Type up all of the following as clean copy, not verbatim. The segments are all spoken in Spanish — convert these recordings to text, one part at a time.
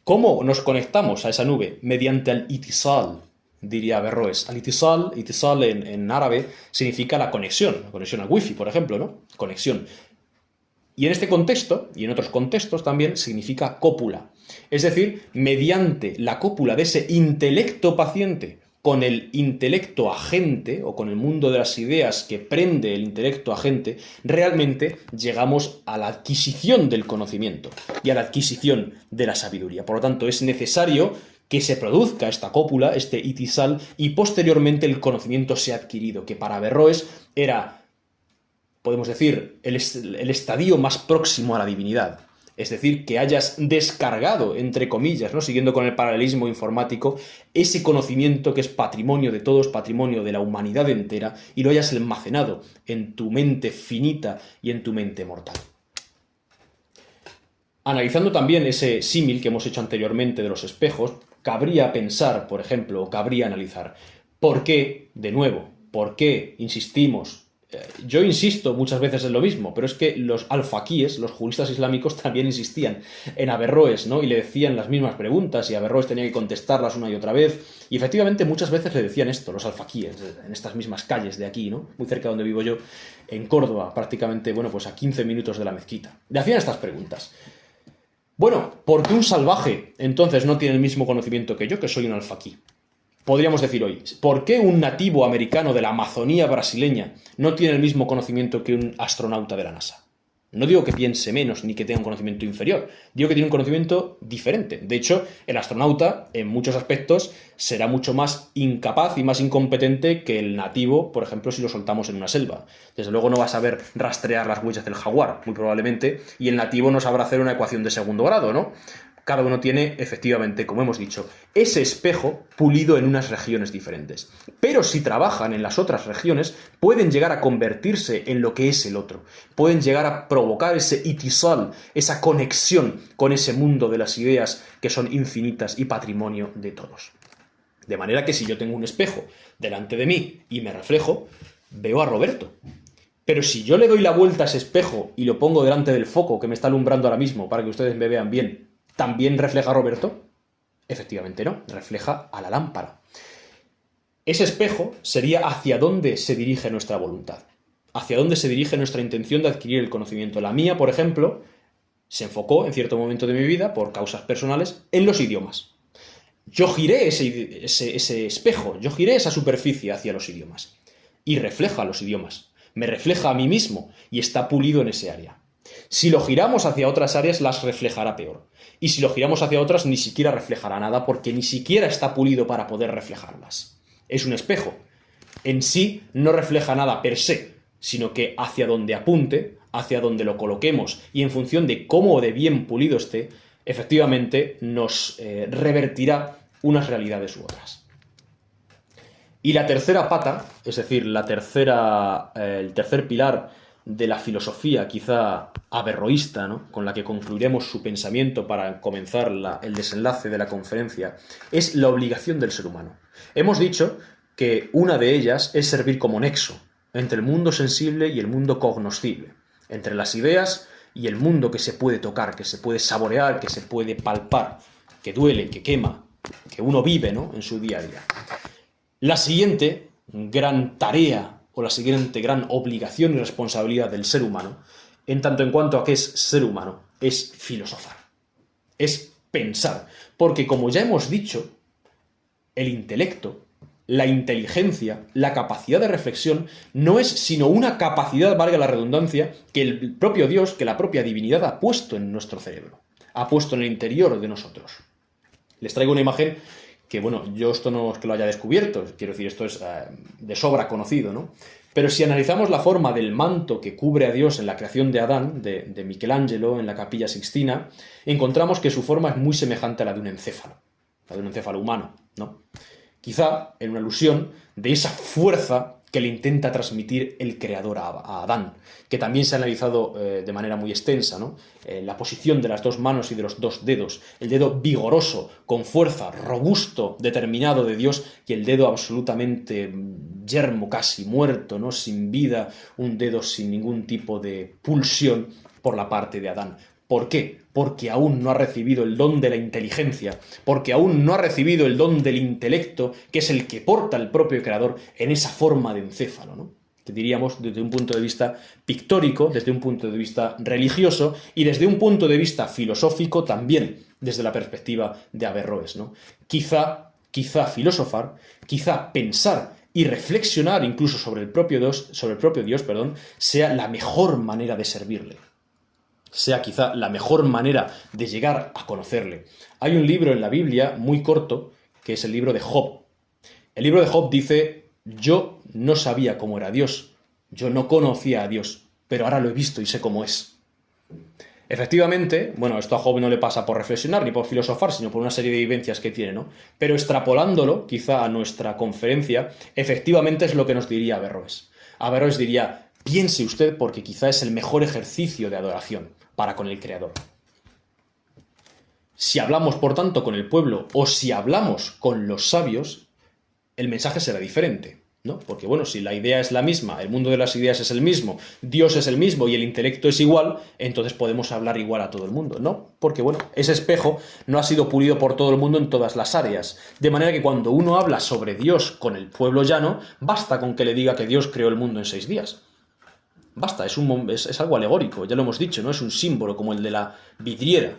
¿Cómo nos conectamos a esa nube? Mediante el itisal, diría Averroes. Al itisal en árabe significa la conexión al wifi, por ejemplo, ¿no? Conexión. Y en este contexto, y en otros contextos también, significa cópula. Es decir, mediante la cópula de ese intelecto paciente con el intelecto agente, o con el mundo de las ideas que prende el intelecto agente, realmente llegamos a la adquisición del conocimiento y a la adquisición de la sabiduría. Por lo tanto, es necesario que se produzca esta cópula, este itisal, y posteriormente el conocimiento sea adquirido, que para Averroes era, podemos decir, el estadio más próximo a la divinidad. Es decir, que hayas descargado, entre comillas, ¿no? Siguiendo con el paralelismo informático, ese conocimiento que es patrimonio de todos, patrimonio de la humanidad entera, y lo hayas almacenado en tu mente finita y en tu mente mortal. Analizando también ese símil que hemos hecho anteriormente de los espejos, cabría pensar, por ejemplo, o cabría analizar, ¿por qué, de nuevo, por qué insistimos? Yo insisto muchas veces en lo mismo, pero es que los alfaquíes, los juristas islámicos, también insistían en Averroes, ¿no? Y le decían las mismas preguntas y Averroes tenía que contestarlas una y otra vez. Y efectivamente muchas veces le decían esto, los alfaquíes, en estas mismas calles de aquí, ¿no? Muy cerca de donde vivo yo, en Córdoba, prácticamente, bueno, pues a 15 minutos de la mezquita. Le hacían estas preguntas. Bueno, ¿por qué un salvaje entonces no tiene el mismo conocimiento que yo, que soy un alfaquí? Podríamos decir hoy, ¿por qué un nativo americano de la Amazonía brasileña no tiene el mismo conocimiento que un astronauta de la NASA? No digo que piense menos ni que tenga un conocimiento inferior, digo que tiene un conocimiento diferente. De hecho, el astronauta, en muchos aspectos, será mucho más incapaz y más incompetente que el nativo, por ejemplo, si lo soltamos en una selva. Desde luego no va a saber rastrear las huellas del jaguar, muy probablemente, y el nativo no sabrá hacer una ecuación de segundo grado, ¿no? Cada uno tiene, efectivamente, como hemos dicho, ese espejo pulido en unas regiones diferentes. Pero si trabajan en las otras regiones, pueden llegar a convertirse en lo que es el otro. Pueden llegar a provocar ese itisal, esa conexión con ese mundo de las ideas que son infinitas y patrimonio de todos. De manera que si yo tengo un espejo delante de mí y me reflejo, veo a Roberto. Pero si yo le doy la vuelta a ese espejo y lo pongo delante del foco que me está alumbrando ahora mismo para que ustedes me vean bien, ¿también refleja a Roberto? Efectivamente no, refleja a la lámpara. Ese espejo sería hacia dónde se dirige nuestra voluntad, hacia dónde se dirige nuestra intención de adquirir el conocimiento. La mía, por ejemplo, se enfocó en cierto momento de mi vida, por causas personales, en los idiomas. Yo giré ese espejo, yo giré esa superficie hacia los idiomas. Y refleja los idiomas, me refleja a mí mismo y está pulido en ese área. Si lo giramos hacia otras áreas, las reflejará peor. Y si lo giramos hacia otras, ni siquiera reflejará nada, porque ni siquiera está pulido para poder reflejarlas. Es un espejo. En sí no refleja nada per se, sino que hacia donde apunte, hacia donde lo coloquemos, y en función de cómo de bien pulido esté, efectivamente nos revertirá unas realidades u otras. Y la tercera pata, es decir, el tercer pilar de la filosofía quizá averroísta, ¿no?, con la que concluiremos su pensamiento para comenzar el desenlace de la conferencia, es la obligación del ser humano. Hemos dicho que una de ellas es servir como nexo entre el mundo sensible y el mundo cognoscible, entre las ideas y el mundo que se puede tocar, que se puede saborear, que se puede palpar, que duele, que quema, que uno vive, ¿no?, en su día a día. La siguiente gran tarea o la siguiente gran obligación y responsabilidad del ser humano, en tanto en cuanto a que es ser humano, es filosofar, es pensar. Porque como ya hemos dicho, el intelecto, la inteligencia, la capacidad de reflexión, no es sino una capacidad, valga la redundancia, que el propio Dios, que la propia divinidad ha puesto en nuestro cerebro, ha puesto en el interior de nosotros. Les traigo una imagen que, bueno, yo esto no es que lo haya descubierto, quiero decir, esto es de sobra conocido, ¿no? Pero si analizamos la forma del manto que cubre a Dios en la creación de Adán, de Michelangelo, en la Capilla Sixtina, encontramos que su forma es muy semejante a la de un encéfalo humano, ¿no? Quizá en una alusión de esa fuerza que le intenta transmitir el creador a Adán, que también se ha analizado de manera muy extensa, ¿no? La posición de las dos manos y de los dos dedos, el dedo vigoroso, con fuerza, robusto, determinado de Dios, y el dedo absolutamente yermo, casi muerto, ¿no?, sin vida, un dedo sin ningún tipo de pulsión por la parte de Adán. ¿Por qué? Porque aún no ha recibido el don de la inteligencia, porque aún no ha recibido el don del intelecto, que es el que porta el propio creador en esa forma de encéfalo, ¿no? Que diríamos desde un punto de vista pictórico, desde un punto de vista religioso y desde un punto de vista filosófico también, desde la perspectiva de Averroes, ¿no? Quizá filosofar, quizá pensar y reflexionar incluso sobre el propio Dios, sea la mejor manera de servirle. Sea quizá la mejor manera de llegar a conocerle. Hay un libro en la Biblia muy corto, que es el libro de Job. El libro de Job dice: yo no sabía cómo era Dios, yo no conocía a Dios, pero ahora lo he visto y sé cómo es. Efectivamente, bueno, esto a Job no le pasa por reflexionar ni por filosofar, sino por una serie de vivencias que tiene, ¿no? Pero extrapolándolo, quizá a nuestra conferencia, efectivamente es lo que nos diría Averroes. Averroes diría: piense usted, porque quizá es el mejor ejercicio de adoración para con el Creador. Si hablamos, por tanto, con el pueblo, o si hablamos con los sabios, el mensaje será diferente, ¿no? Porque, bueno, si la idea es la misma, el mundo de las ideas es el mismo, Dios es el mismo y el intelecto es igual, entonces podemos hablar igual a todo el mundo, ¿no? Porque, bueno, ese espejo no ha sido pulido por todo el mundo en todas las áreas. De manera que cuando uno habla sobre Dios con el pueblo llano, basta con que le diga que Dios creó el mundo en 6 días. Basta, es algo alegórico, ya lo hemos dicho, ¿no? Es un símbolo como el de la vidriera,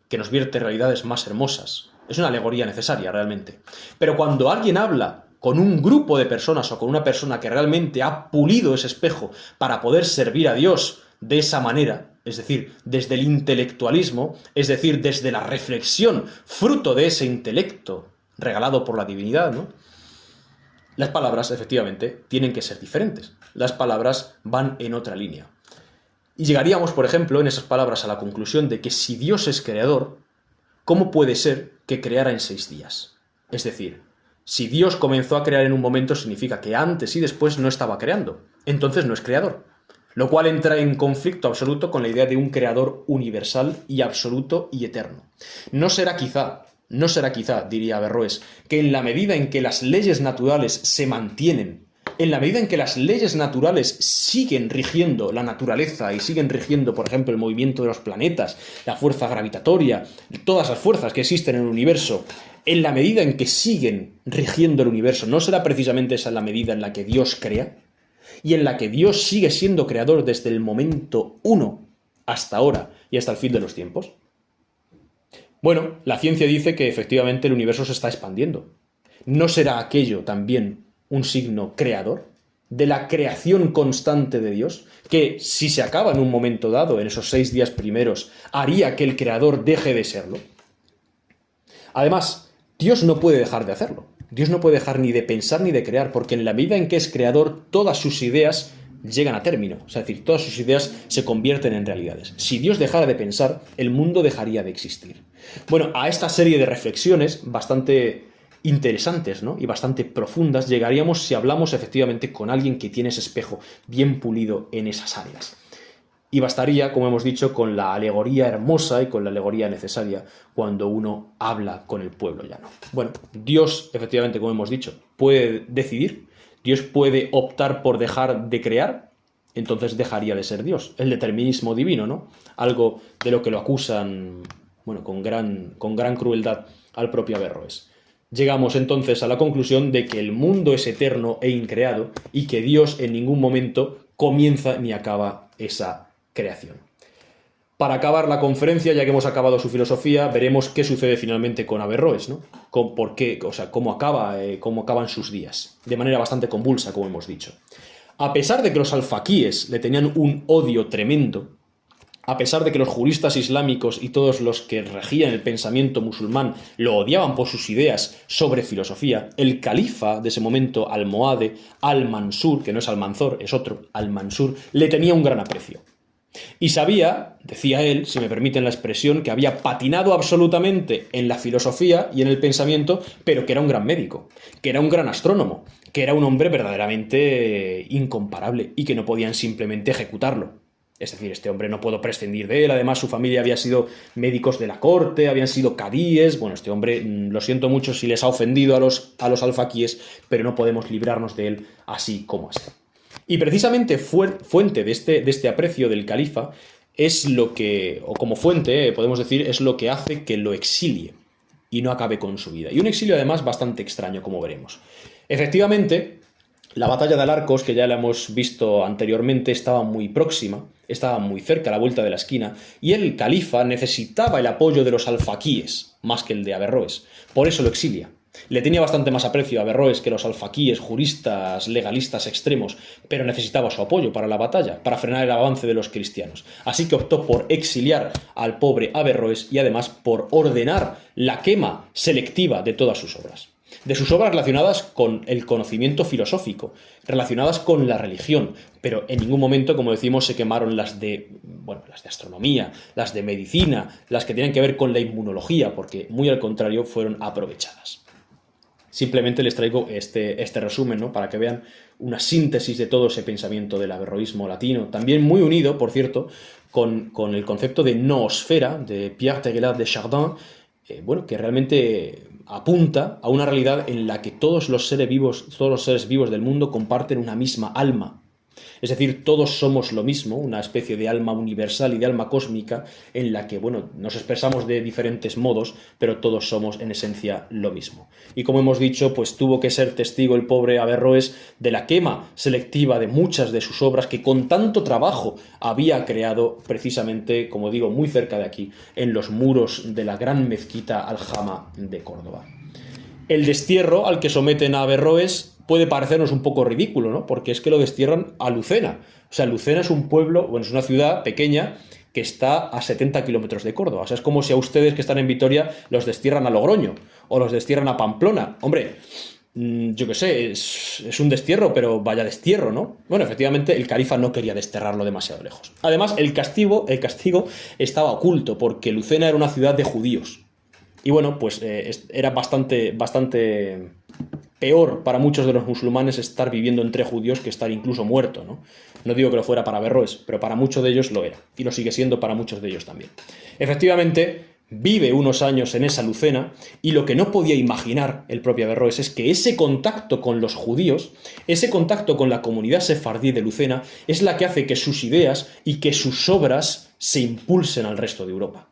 que nos vierte realidades más hermosas. Es una alegoría necesaria, realmente. Pero cuando alguien habla con un grupo de personas o con una persona que realmente ha pulido ese espejo para poder servir a Dios de esa manera, es decir, desde el intelectualismo, es decir, desde la reflexión, fruto de ese intelecto regalado por la divinidad, ¿no? Las palabras, efectivamente, tienen que ser diferentes. Las palabras van en otra línea. Y llegaríamos, por ejemplo, en esas palabras a la conclusión de que si Dios es creador, ¿cómo puede ser que creara en 6 días? Es decir, si Dios comenzó a crear en un momento, significa que antes y después no estaba creando. Entonces no es creador. Lo cual entra en conflicto absoluto con la idea de un creador universal y absoluto y eterno. No será quizá, diría Averroes, que en la medida en que las leyes naturales se mantienen, en la medida en que las leyes naturales siguen rigiendo la naturaleza y siguen rigiendo, por ejemplo, el movimiento de los planetas, la fuerza gravitatoria, todas las fuerzas que existen en el universo, en la medida en que siguen rigiendo el universo, ¿no será precisamente esa la medida en la que Dios crea? Y en la que Dios sigue siendo creador desde el momento 1 hasta ahora y hasta el fin de los tiempos. Bueno, la ciencia dice que efectivamente el universo se está expandiendo. ¿No será aquello también un signo creador de la creación constante de Dios, que si se acaba en un momento dado, en esos 6 días primeros, haría que el creador deje de serlo? Además, Dios no puede dejar de hacerlo. Dios no puede dejar ni de pensar ni de crear, porque en la medida en que es creador, todas sus ideas llegan a término. Es decir, todas sus ideas se convierten en realidades. Si Dios dejara de pensar, el mundo dejaría de existir. Bueno, a esta serie de reflexiones bastante interesantes, ¿no? Y bastante profundas llegaríamos si hablamos efectivamente con alguien que tiene ese espejo bien pulido en esas áreas. Y bastaría, como hemos dicho, con la alegoría hermosa y con la alegoría necesaria cuando uno habla con el pueblo llano. Bueno, Dios, efectivamente, como hemos dicho, puede decidir, Dios puede optar por dejar de crear, entonces dejaría de ser Dios. El determinismo divino, ¿no? Algo de lo que lo acusan, bueno, con gran crueldad al propio Averroes. Llegamos entonces a la conclusión de que el mundo es eterno e increado y que Dios en ningún momento comienza ni acaba esa creación. Para acabar la conferencia, ya que hemos acabado su filosofía, veremos qué sucede finalmente con Averroes, ¿no? ¿Por qué? O sea, cómo acaban sus días, de manera bastante convulsa, como hemos dicho. A pesar de que los alfaquíes le tenían un odio tremendo, a pesar de que los juristas islámicos y todos los que regían el pensamiento musulmán lo odiaban por sus ideas sobre filosofía, el califa de ese momento, almohade, Al-Mansur, que no es Almanzor, es otro, Al-Mansur, le tenía un gran aprecio. Y sabía, decía él, si me permiten la expresión, que había patinado absolutamente en la filosofía y en el pensamiento, pero que era un gran médico, que era un gran astrónomo, que era un hombre verdaderamente incomparable y que no podían simplemente ejecutarlo. Es decir, este hombre no puedo prescindir de él, además su familia había sido médicos de la corte, habían sido cadíes. Bueno, este hombre, lo siento mucho si les ha ofendido a los alfaquíes, pero no podemos librarnos de él así como así. Y precisamente fuente de este aprecio del califa es lo que, o como fuente, podemos decir, es lo que hace que lo exilie y no acabe con su vida. Y un exilio además bastante extraño, como veremos. Efectivamente, la batalla de Alarcos, que ya la hemos visto anteriormente, estaba muy próxima, estaba muy cerca, a la vuelta de la esquina, y el califa necesitaba el apoyo de los alfaquíes, más que el de Averroes. Por eso lo exilia. Le tenía bastante más aprecio a Averroes que los alfaquíes, juristas, legalistas extremos, pero necesitaba su apoyo para la batalla, para frenar el avance de los cristianos. Así que optó por exiliar al pobre Averroes y además por ordenar la quema selectiva de todas sus obras. De sus obras relacionadas con el conocimiento filosófico, relacionadas con la religión, pero en ningún momento, como decimos, se quemaron las de astronomía, las de medicina, las que tienen que ver con la inmunología, porque muy al contrario fueron aprovechadas. Simplemente les traigo este resumen, ¿no? Para que vean una síntesis de todo ese pensamiento del averroísmo latino, también muy unido, por cierto, con el concepto de noosfera de Pierre Teilhard de Chardin, que realmente apunta a una realidad en la que todos los seres vivos del mundo comparten una misma alma. Es decir, todos somos lo mismo, una especie de alma universal y de alma cósmica en la que, nos expresamos de diferentes modos, pero todos somos en esencia lo mismo. Y como hemos dicho, pues tuvo que ser testigo el pobre Averroes de la quema selectiva de muchas de sus obras que con tanto trabajo había creado precisamente, como digo, muy cerca de aquí, en los muros de la gran mezquita Aljama de Córdoba. El destierro al que someten a Averroes puede parecernos un poco ridículo, ¿no? Porque es que lo destierran a Lucena. O sea, Lucena es un pueblo, es una ciudad pequeña que está a 70 kilómetros de Córdoba. O sea, es como si a ustedes que están en Vitoria los destierran a Logroño o los destierran a Pamplona. Hombre, yo qué sé, es un destierro, pero vaya destierro, ¿no? Bueno, efectivamente, el califa no quería desterrarlo demasiado lejos. Además, el castigo estaba oculto, porque Lucena era una ciudad de judíos. Y pues era bastante peor para muchos de los musulmanes estar viviendo entre judíos que estar incluso muerto, ¿no? No digo que lo fuera para Averroes, pero para muchos de ellos lo era, y lo sigue siendo para muchos de ellos también. Efectivamente, vive unos años en esa Lucena, y lo que no podía imaginar el propio Averroes es que ese contacto con los judíos, ese contacto con la comunidad sefardí de Lucena, es la que hace que sus ideas y que sus obras se impulsen al resto de Europa,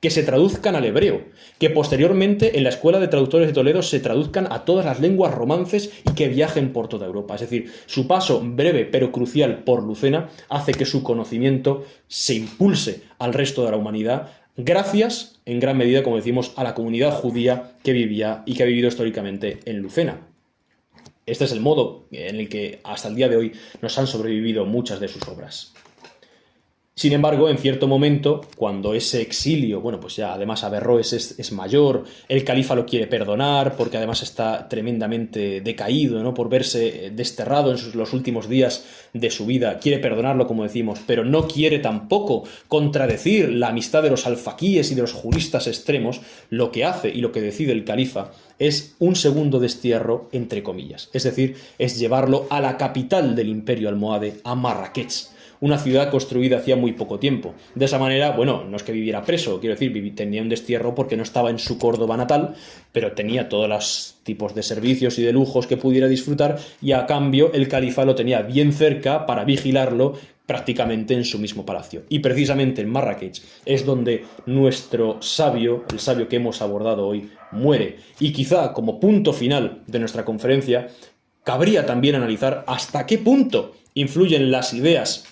que se traduzcan al hebreo, que posteriormente en la Escuela de Traductores de Toledo se traduzcan a todas las lenguas romances y que viajen por toda Europa. Es decir, su paso breve pero crucial por Lucena hace que su conocimiento se impulse al resto de la humanidad, gracias, en gran medida, como decimos, a la comunidad judía que vivía y que ha vivido históricamente en Lucena. Este es el modo en el que hasta el día de hoy nos han sobrevivido muchas de sus obras. Sin embargo, en cierto momento, cuando ese exilio, pues ya además Averroes es mayor, el califa lo quiere perdonar porque además está tremendamente decaído, ¿no? Por verse desterrado en los últimos días de su vida, quiere perdonarlo, como decimos, pero no quiere tampoco contradecir la amistad de los alfaquíes y de los juristas extremos. Lo que hace y lo que decide el califa es un segundo destierro, entre comillas, es decir, es llevarlo a la capital del imperio almohade, a Marrakech, una ciudad construida hacía muy poco tiempo. De esa manera, no es que viviera preso, quiero decir, tenía un destierro porque no estaba en su Córdoba natal, pero tenía todos los tipos de servicios y de lujos que pudiera disfrutar, y a cambio el califa lo tenía bien cerca para vigilarlo prácticamente en su mismo palacio. Y precisamente en Marrakech es donde nuestro sabio, el sabio que hemos abordado hoy, muere. Y quizá como punto final de nuestra conferencia, cabría también analizar hasta qué punto influyen las ideas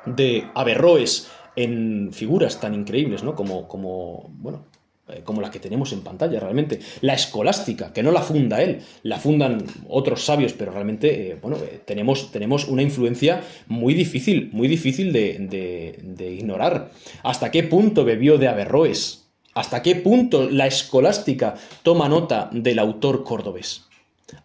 de Averroes en figuras tan increíbles, ¿no? como la que tenemos en pantalla realmente. La escolástica, que no la funda él, la fundan otros sabios, pero realmente tenemos una influencia muy difícil de ignorar. ¿Hasta qué punto bebió de Averroes? ¿Hasta qué punto la escolástica toma nota del autor cordobés?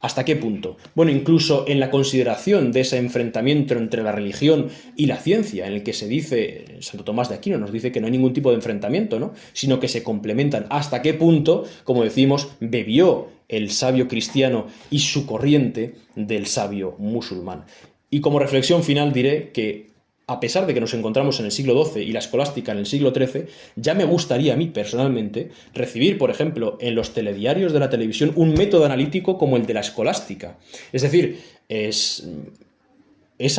¿Hasta qué punto? Incluso en la consideración de ese enfrentamiento entre la religión y la ciencia, en el que se dice, Santo Tomás de Aquino nos dice que no hay ningún tipo de enfrentamiento, ¿no? Sino que se complementan. ¿Hasta qué punto, como decimos, bebió el sabio cristiano y su corriente del sabio musulmán? Y como reflexión final diré que, a pesar de que nos encontramos en el siglo XII y la escolástica en el siglo XIII, ya me gustaría a mí personalmente recibir, por ejemplo, en los telediarios de la televisión un método analítico como el de la escolástica. Es decir, es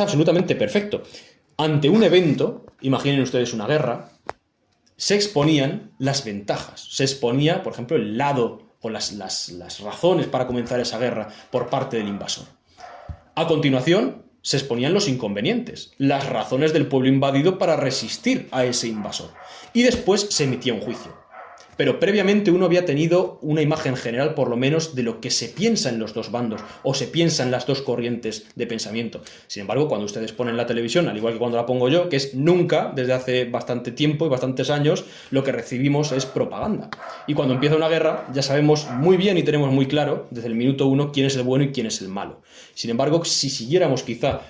absolutamente perfecto. ante un evento, imaginen ustedes una guerra, se exponían las ventajas, se exponía, por ejemplo, el lado o las razones para comenzar esa guerra por parte del invasor. A continuación, se exponían los inconvenientes, las razones del pueblo invadido para resistir a ese invasor. Y después se emitía un juicio. Pero previamente uno había tenido una imagen general, por lo menos, de lo que se piensa en los dos bandos, o se piensa en las dos corrientes de pensamiento. Sin embargo, cuando ustedes ponen la televisión, al igual que cuando la pongo yo, que es nunca, desde hace bastante tiempo y bastantes años, lo que recibimos es propaganda. Y cuando empieza una guerra, ya sabemos muy bien y tenemos muy claro, desde el minuto uno, quién es el bueno y quién es el malo. Sin embargo, si siguiéramos quizá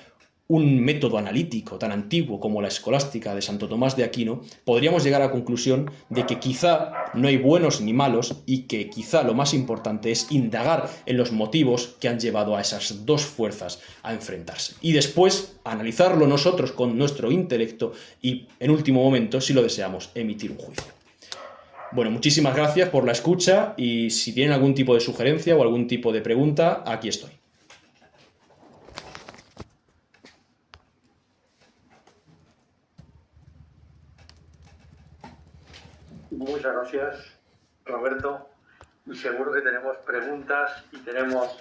un método analítico tan antiguo como la escolástica de Santo Tomás de Aquino, podríamos llegar a la conclusión de que quizá no hay buenos ni malos y que quizá lo más importante es indagar en los motivos que han llevado a esas dos fuerzas a enfrentarse. Y después analizarlo nosotros con nuestro intelecto y, en último momento, si lo deseamos, emitir un juicio. Bueno, muchísimas gracias por la escucha y si tienen algún tipo de sugerencia o algún tipo de pregunta, aquí estoy. Muchas gracias, Roberto. Y seguro que tenemos preguntas y tenemos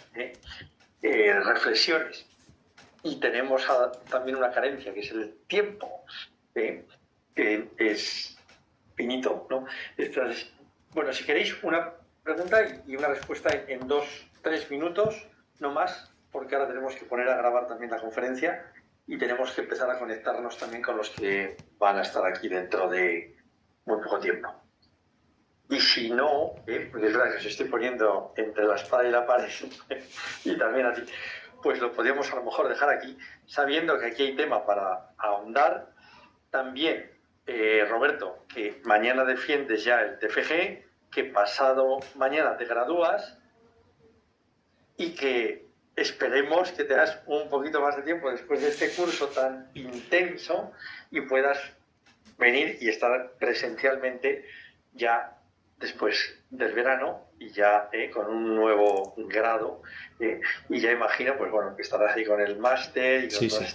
reflexiones. Y tenemos también una carencia, que es el tiempo, que es finito, ¿no? Entonces, bueno, si queréis una pregunta y una respuesta en 2-3 minutos, no más, porque ahora tenemos que poner a grabar también la conferencia y tenemos que empezar a conectarnos también con los que van a estar aquí dentro de muy poco tiempo. Y si no, porque es verdad que os estoy poniendo entre la espada y la pared, y también a ti, pues lo podemos a lo mejor dejar aquí, sabiendo que aquí hay tema para ahondar. También, Roberto, que mañana defiendes ya el TFG, que pasado mañana te gradúas y que esperemos que te das un poquito más de tiempo después de este curso tan intenso y puedas venir y estar presencialmente ya después del verano y ya con un nuevo grado y ya imagino pues bueno que estarás ahí con el máster y con todas estas